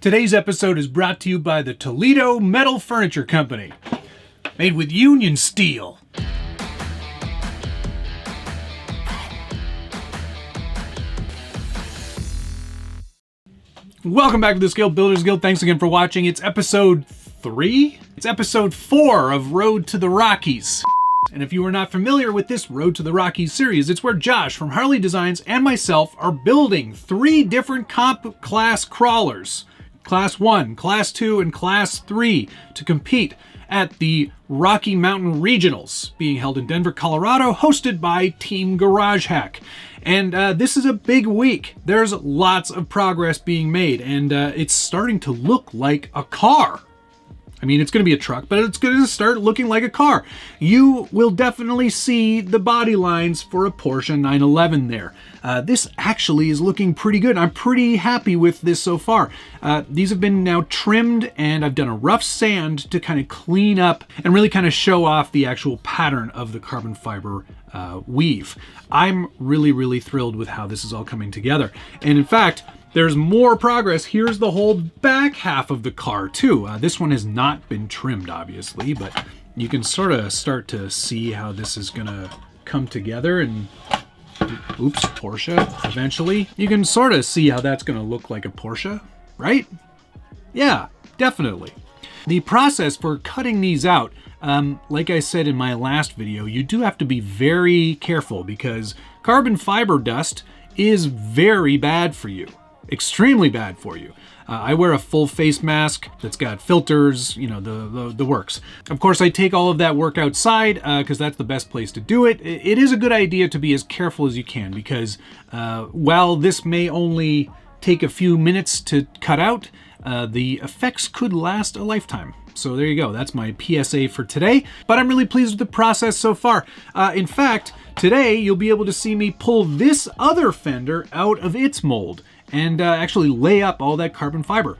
Today's episode is brought to you by the Toledo Metal Furniture Company, made with union steel. Welcome back to the Scale Builders Guild. Thanks again for watching. It's episode 3? It's episode 4 of Road to the Rockies. And if you are not familiar with this Road to the Rockies series, it's where Josh from Harley Designs and myself are building 3 different comp class crawlers. Class 1, Class 2, and Class 3 to compete at the Rocky Mountain Regionals being held in Denver, Colorado, hosted by Team Garage Hack. And this is a big week. There's lots of progress being made, and it's starting to look like a car. I mean, it's going to be a truck, but it's going to start looking like a car. You will definitely see the body lines for a Porsche 911 there. This actually is looking pretty good. I'm pretty happy with this so far. These have been now trimmed, and I've done a rough sand to kind of clean up and really kind of show off the actual pattern of the carbon fiber weave. I'm really thrilled with how this is all coming together. And in fact, there's more progress. Here's the whole back half of the car too. This one has not been trimmed, obviously, but you can sort of start to see how this is gonna come together and, oops, Porsche, eventually. You can sort of see how that's gonna look like a Porsche, right? Yeah, definitely. The process for cutting these out, like I said in my last video, you do have to be very careful because carbon fiber dust is very bad for you. Extremely bad for you. I wear a full face mask that's got filters, you know, the works. Of course, I take all of that work outside because that's the best place to do it. It is a good idea to be as careful as you can because while this may only take a few minutes to cut out, the effects could last a lifetime. So there you go. That's my PSA for today. But I'm really pleased with the process so far. In fact, today you'll be able to see me pull this other fender out of its mold and actually lay up all that carbon fiber.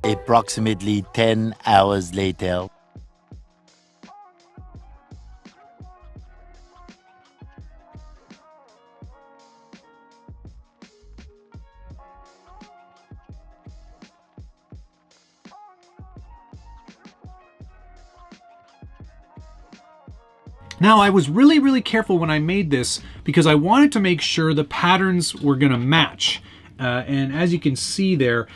Approximately 10 hours later. Now, I was really careful when I made this because I wanted to make sure the patterns were gonna match. And as you can see there,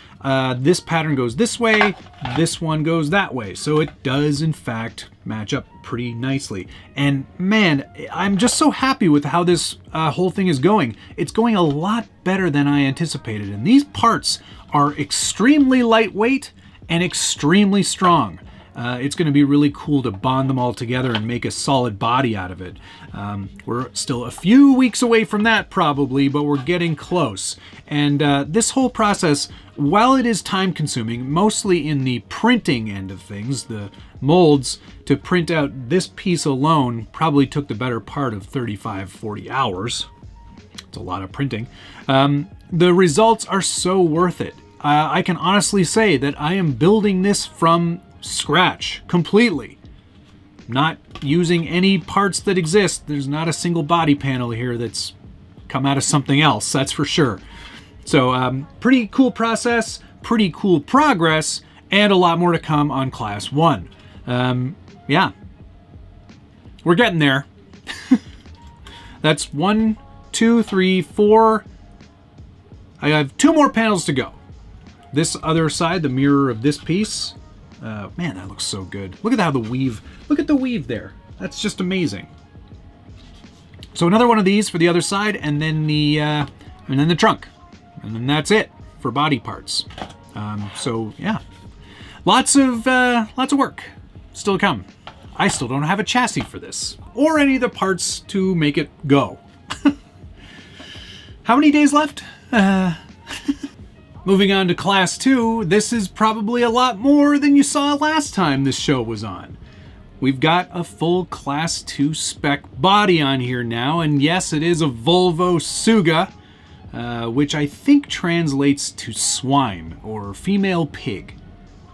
this pattern goes this way, this one goes that way. So it does in fact match up pretty nicely. And man, I'm just so happy with how this whole thing is going. It's going a lot better than I anticipated. And these parts are extremely lightweight and extremely strong. It's going to be really cool to bond them all together and make a solid body out of it. We're still a few weeks away from that probably, but we're getting close. And this whole process, while it is time consuming, mostly in the printing end of things, the molds to print out this piece alone probably took the better part of 35-40 hours. It's a lot of printing. The results are so worth it. I can honestly say that I am building this from scratch completely, not using any parts that exist. There's not a single body panel here that's come out of something else, that's for sure. So pretty cool process, pretty cool progress, and a lot more to come on Class 1. Yeah, we're getting there. That's 1, 2, 3, 4. I have 2 more panels to go. This other side, the mirror of this piece, man, that looks so good. Look at how the weave, look at the weave there. That's just amazing. So another one of these for the other side, and then the trunk, and then that's it for body parts. So yeah, lots of work still to come. I still don't have a chassis for this, or any of the parts to make it go. How many days left? Moving on to Class 2, this is probably a lot more than you saw last time this show was on. We've got a full Class 2 spec body on here now, and yes, it is a Volvo Suga, which I think translates to swine or female pig.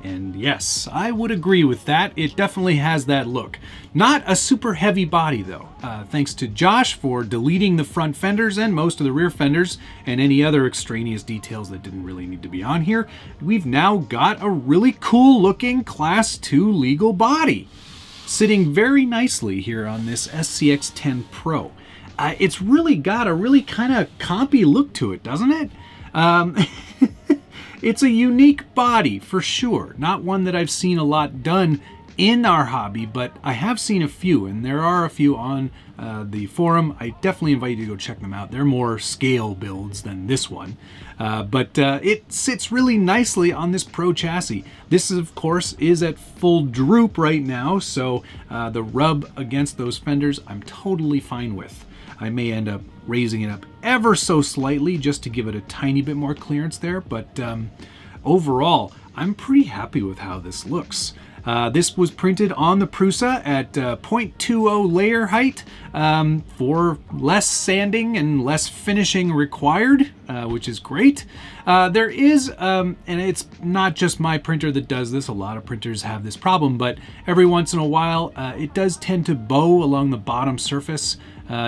And yes, I would agree with that. It definitely has that look. Not a super heavy body though. Thanks to Josh for deleting the front fenders and most of the rear fenders and any other extraneous details that didn't really need to be on here. We've now got a really cool looking Class 2 legal body sitting very nicely here on this SCX-10 Pro. It's really got a really kind of compy look to it, doesn't it? It's a unique body for sure. Not one that I've seen a lot done in our hobby, but I have seen a few, and there are a few on the forum. I definitely invite you to go check them out. They're more scale builds than this one, but it sits really nicely on this Pro chassis. This, of course, is at full droop right now, so the rub against those fenders I'm totally fine with. I may end up raising it up ever so slightly just to give it a tiny bit more clearance there, but overall, I'm pretty happy with how this looks. This was printed on the Prusa at 0.20 layer height for less sanding and less finishing required, which is great. There is, and it's not just my printer that does this, a lot of printers have this problem, but every once in a while it does tend to bow along the bottom surface.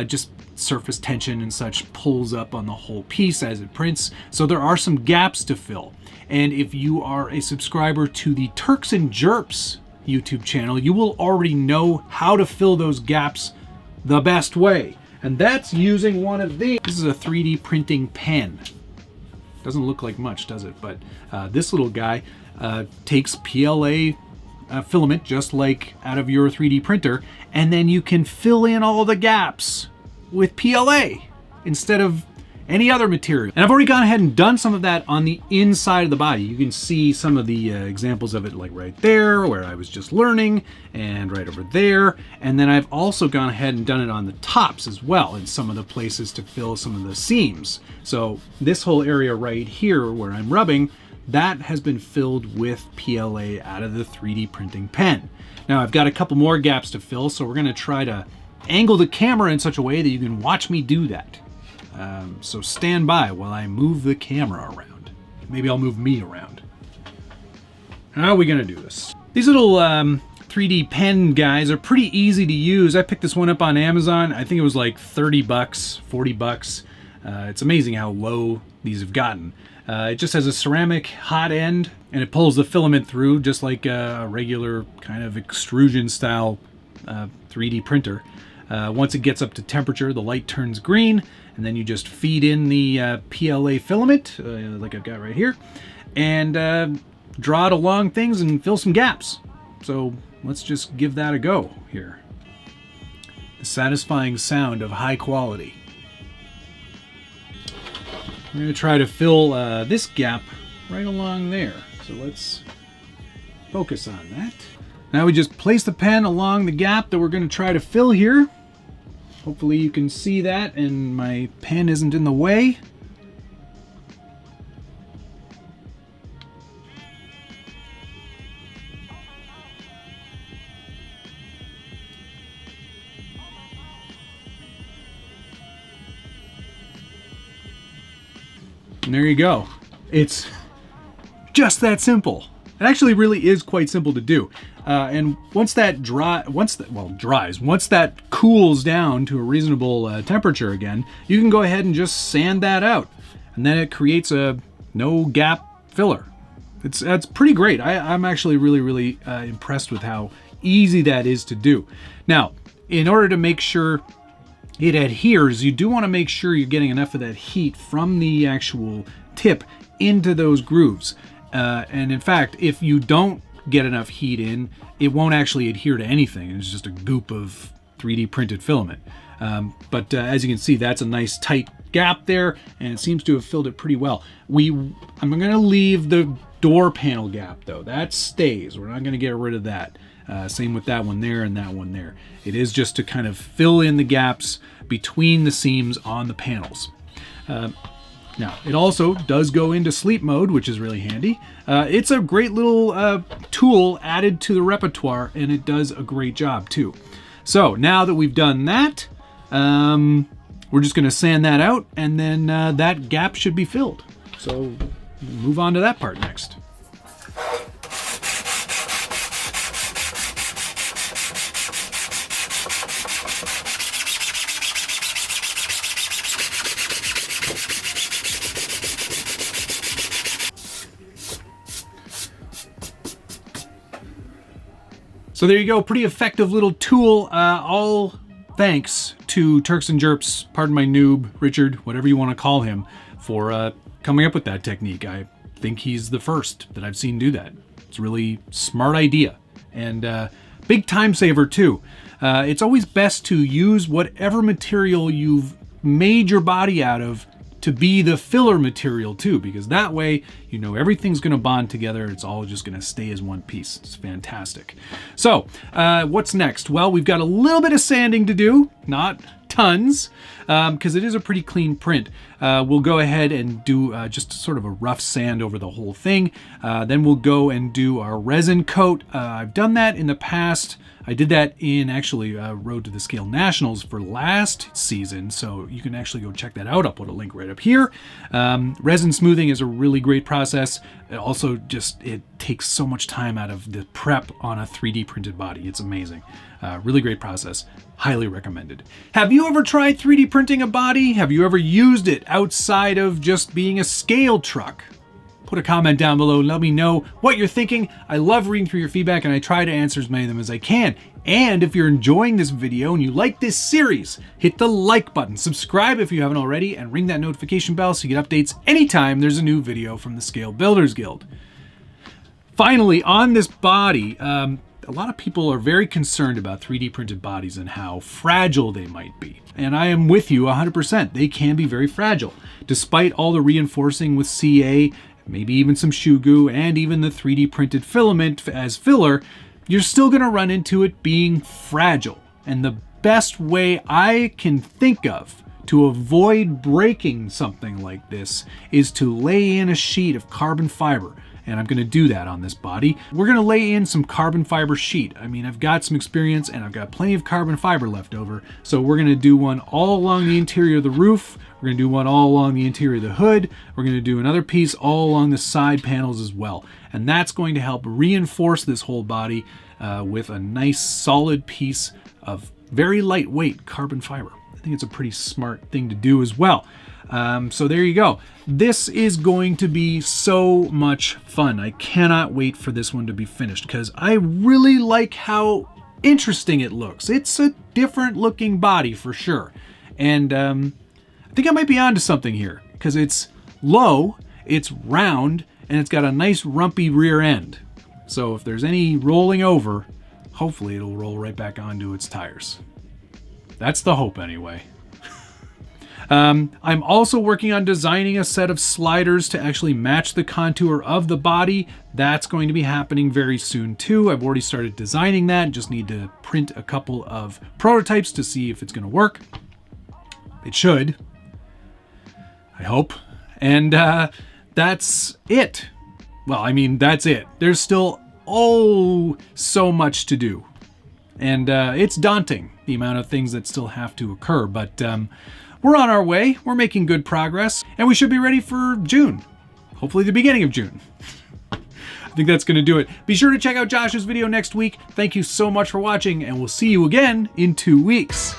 Just surface tension and such pulls up on the whole piece as it prints, so there are some gaps to fill. And if you are a subscriber to the Turks and Jerps YouTube channel, you will already know how to fill those gaps the best way, and that's using one of these. This is a 3D printing pen. Doesn't look like much, does it? But this little guy takes PLA filament just like out of your 3D printer, and then you can fill in all the gaps with PLA instead of any other material. And I've already gone ahead and done some of that on the inside of the body. You can see some of the examples of it, like right there where I was just learning, and right over there. And then I've also gone ahead and done it on the tops as well, in some of the places to fill some of the seams. So this whole area right here where I'm rubbing, that has been filled with PLA out of the 3D printing pen. Now I've got a couple more gaps to fill, so we're gonna try to angle the camera in such a way that you can watch me do that. So stand by while I move the camera around. Maybe I'll move me around. How are we gonna do this? These little 3D pen guys are pretty easy to use. I picked this one up on Amazon. I think it was like 30 bucks, 40 bucks. It's amazing how low these have gotten. It just has a ceramic hot end, and it pulls the filament through just like a regular kind of extrusion style 3D printer. Once it gets up to temperature, the light turns green, and then you just feed in the PLA filament, like I've got right here, and draw it along things and fill some gaps. So let's just give that a go here. The satisfying sound of high quality. We're going to try to fill this gap right along there. So let's focus on that. Now we just place the pen along the gap that we're going to try to fill here. Hopefully you can see that and my pen isn't in the way. And there you go. It's just that simple. It actually really is quite simple to do. And once that cools down to a reasonable temperature again, you can go ahead and just sand that out. And then it creates a no gap filler. It's pretty great. I'm actually really impressed with how easy that is to do. Now, in order to make sure it adheres, you do want to make sure you're getting enough of that heat from the actual tip into those grooves. And in fact, if you don't get enough heat in, it won't actually adhere to anything. It's just a goop of 3D printed filament. But as you can see, that's a nice tight gap there, and it seems to have filled it pretty well. I'm going to leave the door panel gap though. That stays. We're not going to get rid of that. Same with that one there and that one there. It is just to kind of fill in the gaps between the seams on the panels. Now, it also does go into sleep mode, which is really handy. It's a great little tool added to the repertoire, and it does a great job too. So now that we've done that, we're just going to sand that out, and then that gap should be filled. So move on to that part next. So there you go, pretty effective little tool, all thanks to Turks and Jerps, pardon my noob, Richard, whatever you want to call him, for coming up with that technique. I think he's the first that I've seen do that. It's a really smart idea, and big time saver too. It's always best to use whatever material you've made your body out of to be the filler material too, because that way you know everything's going to bond together. It's all just going to stay as one piece. It's fantastic. So what's next? Well, we've got a little bit of sanding to do, not tons, because it is a pretty clean print. We'll go ahead and do just sort of a rough sand over the whole thing. Then we'll go and do our resin coat. I've done that in the past. I did that in actually Road to the Scale Nationals for last season, so you can actually go check that out. I'll put a link right up here. Resin smoothing is a really great process. It also it takes so much time out of the prep on a 3D printed body. It's amazing. Really great process. Highly recommended. Have you ever tried 3D printing a body? Have you ever used it outside of just being a scale truck? Put a comment down below and let me know what you're thinking. I love reading through your feedback, and I try to answer as many of them as I can. And if you're enjoying this video and you like this series, hit the like button, subscribe if you haven't already, and ring that notification bell so you get updates anytime there's a new video from the Scale Builders Guild. Finally, on this body, a lot of people are very concerned about 3D printed bodies and how fragile they might be. And I am with you 100%. They can be very fragile. Despite all the reinforcing with CA, maybe even some shoe goo, and even the 3D printed filament as filler, you're still going to run into it being fragile. And the best way I can think of to avoid breaking something like this is to lay in a sheet of carbon fiber. And I'm going to do that on this body. We're going to lay in some carbon fiber sheet. I mean, I've got some experience and I've got plenty of carbon fiber left over. So we're going to do one all along the interior of the roof. We're going to do one all along the interior of the hood. We're going to do another piece all along the side panels as well. And that's going to help reinforce this whole body with a nice solid piece of very lightweight carbon fiber. I think it's a pretty smart thing to do as well. So there you go. This is going to be so much fun. I cannot wait for this one to be finished because I really like how interesting it looks. It's a different looking body for sure. And I think I might be onto something here, because it's low, it's round, and it's got a nice rumpy rear end. So if there's any rolling over, hopefully it'll roll right back onto its tires. That's the hope anyway. I'm also working on designing a set of sliders to actually match the contour of the body. That's going to be happening very soon too. I've already started designing that. Just need to print a couple of prototypes to see if it's going to work. It should. I hope. And that's it. Well, I mean, that's it. There's still so much to do. And it's daunting, the amount of things that still have to occur. But we're on our way. We're making good progress. And we should be ready for June. Hopefully the beginning of June. I think that's going to do it. Be sure to check out Josh's video next week. Thank you so much for watching, and we'll see you again in 2 weeks.